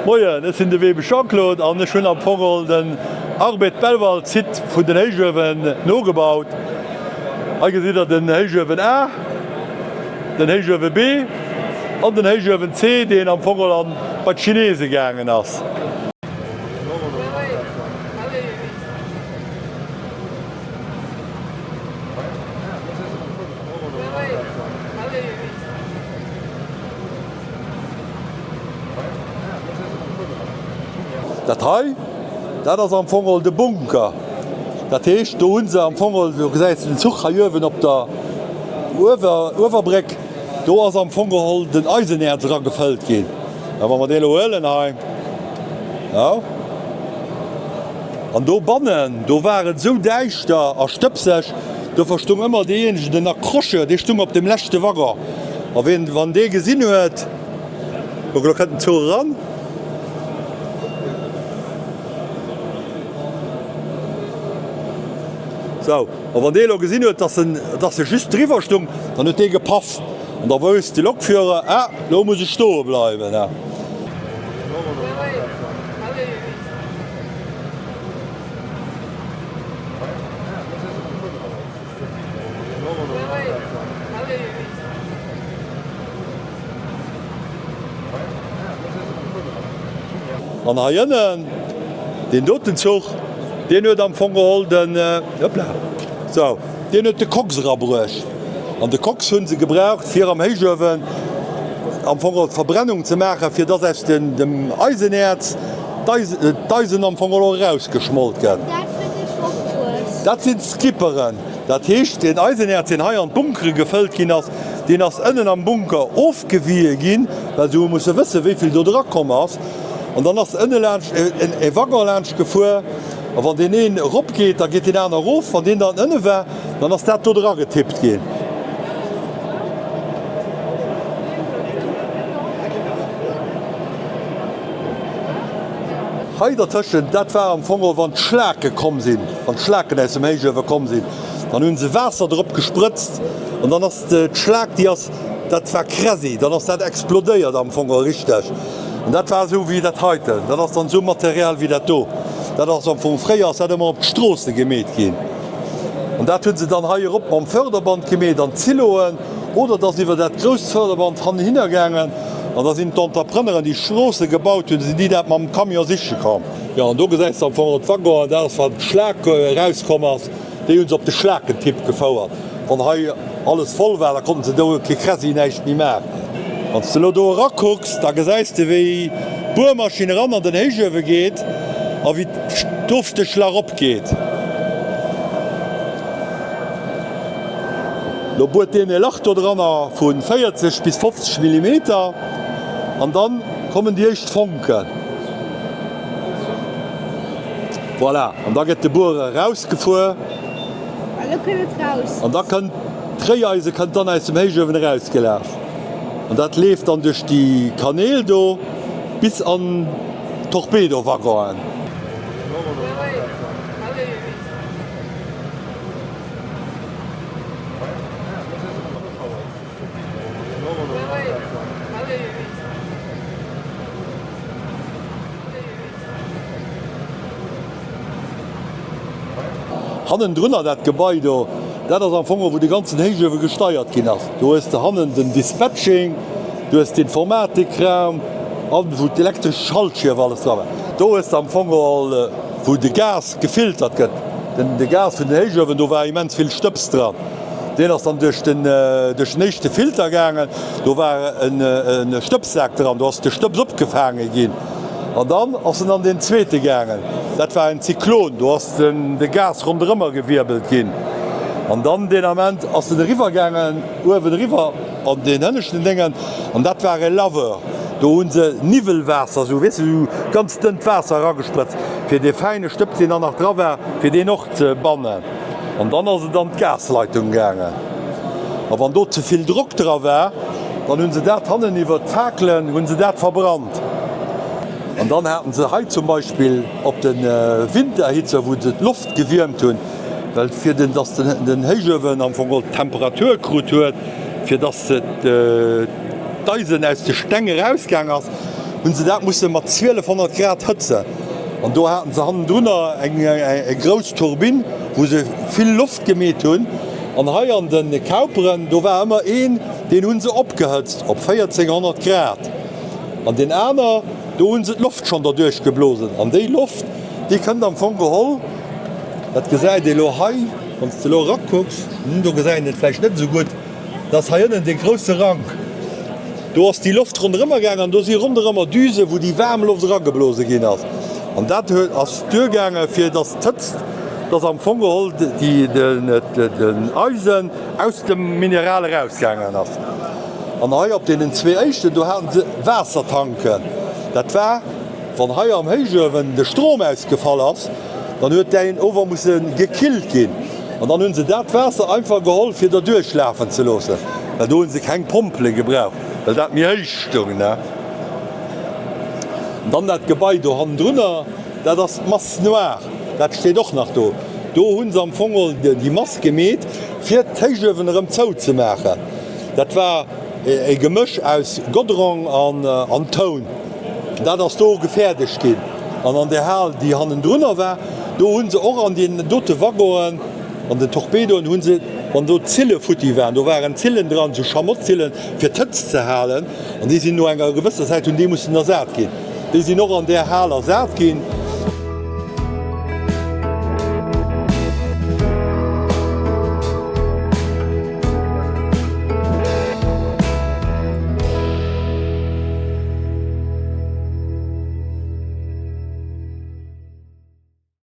Moien, es sinn de Webe Jean-Claude an schon am Vogel den Arbeit Belwald zit vun den Heichwen nogebaut. Gesider den Heichwen A, den Heichwen B an den Heichwen C, den am Vogel an bei Chinese gegen ass. Dat Hai, dat ass am Vogel de Bunker. Dat heecht do hunse am Vogel gesäit den Zug hawen op der Uwerbreck, do ass am Vogel den Eisenerz ra gefëllt gin. Da war mat Deelen heim. Ja. An do bannen, do waren so deichter a stöpsech, do verstum immer deeng den Krosche, Di stumm op dem lächte Wagger. A wann dee gesinn huet, könnten zo ran. So, wann Delo gesinn huet, dat se just drwer stum, dann huet dee gepaff. Und da wost die Lokführer lo muss ich sto bleiben. Ja. An haënnen den Dotenzug, den huet am Vogel so, den huet de Kocksra bruech. An de Kocks hunn se gebraucht fir am Heichwen am Vogel Verbrennung ze machen, fir dat es dem Eisenerz Deisen am Vogel rausgeschmolt gën. Dat sind Skipperen. Dat heecht den Eisenerz den Haiier an Bunkere gefëllt gin ass, den ass ënnen am Bunker ofgewie ginn, weil du muss wisse, wieviel du drakom ass. Und dann ass ënneläsch e Waggerlänsch gefuer, a wann den een opgeht, da geht den Änner Rof, van den dann ënne wär, dann ass dat dodra getippt gin. Heider tëschen, dat war am Vogel wann d'Schläke kom sinn, wann d'Schläken ass dem Heichwer kom sinn. Dann hunn se Wässer drop gespritzt und dann ass d'Schläg Di ass dat war kräsi, dann ass dat explodéiert am Vogel richteg. Und dat war so wie dat heute. Dat ass dann so Material wie dat do. Dat ass am vum Fréiers hat immer op d'Stroosse geméet gin. Und dat hunn se dann haier op am Förderband geméet an Ziloen oder dats iwwer dat Grostförderband han hinnergängen. Und da sind d'Entrepreneuren die Schlosse gebaut hun, die dat mam Kamier siche kam. Ja an do gesäit am vor Wagger, dats wat Schläg rauskommers, déi uns op de Schläkentipp gefauert. Van hai alles voll war, da konnten se do ke Kräsi neicht nie mehr. An ze lo do rakucks, da gesäiste wéi Bohrmaschine ran an den Heichwe geht, a wie dufte Schlag opgeht. Lo buet de Lachter drannner vun 40 bis 50 mm, an dann kommen die echt Funken. Voilà, an da gett de Bohrer rausgefuer. An da kann Träeise kann dann aus dem Heichwen rausgelaf. Und dat leeft dann durch die Kanäle do bis an Torpedowagger. Hannen drunner dat Gebäude, dat ass am Vogel, wo die ganzen Heichwe gesteuert gin ass. Du hast de Hannen den Dispatching, du hast d'Informatikraum, an wo d'elektrisch Schaltschirf alles war. Do ist am Vogel, wo de Gas gefiltert gëtt. Den de Gas vun den Heichwen, do war immens vill Stöps dran. Den ass dann duch den nächte Filter gangen, do war en Stöpssäck dran, du hast de Stöps opgefangen gin. An dann ass an den zweete gangen. Dat war ein Zyklon, du hast de Gas rundrëmmer gewirbelt gin. An dann den Amment ass de Rivergängen uwer de River an den ënnechten Dingen, an dat war e Laver. Do hun se Nivelwässer, so wisse du ganz den Wässer raggespritzt, fir de feine Stöpp den an nach Drawer fir de noch ze bannen. An dann as se dann d'Gasleitung gangen. A wann dort zuviel Druck dra wär, dann hunn se dat hannen iwwer d'Fäkelen, hunn se dat verbrannt. Und dann hatten sie halt zum Beispiel op den Winterhitze, wo sie Luft gewärmt hun, weil für den Heichwen am Vogel Temperatur krut huet, für das Deisen aus de Stänge rausgang ass, und se dat muss mat 1200 Grad hëtzen. Und do hatten se han drnner eng gros Turbin, wo se vill Luft gemet hunn. An haier an den Kauperen, do war immer een, den hun se opgehëtzt op 1400 Grad. An den Äner, do hun se Luft schon dadurch geblosen. An déi Luft, die kënnt am Fong geholl, dat gesäit de lo hai, wann du lo rakucks, du gesäit netläich net so gut, dats haënnen den grosse Rang. Du hast die Luft run rëmmer gang an du si runmmer Düse, wo die Wärmeluft rangeblose gin ass. An dat huet ass Dürgänge fir das tëtzt, dats am Fong geholt den Eisen aus dem Minerale rausgangen ass. An Hai op den 2 Echten, du hatten se Wässertanken. Dat war van Hai am Heigewen de Strom ausgefallen ass, dann huet dein Over mussssen gekillt gin. An dann hunn se dat Wässer einfach geholt fir der durchschlafen ze losen. Da du hun se kein Pomple gebrauch, weil dat mir Heichtung. Dann dat Gebäi do han drnner, dat das Mass noir, dat steet doch nach do. Do hunn am Fogel die Mass gemet, fir d'Heigewenëm zou ze machen. Dat war e Gemëch aus Godrong an Toun. Dat ass do gefäerdeg gin. An der Hal, die hannen drnner war, do hunn se och an den dotte Waggoen, an den Torpedoen hunn se an do Zille futti wären. Do waren Zillen dran zu Schamotzillen fir Tëtz ze halen, an die sinn no enger gewësser Zeit hun die mussssen ersät gin. Die sind noch an der Haler Saat gehen,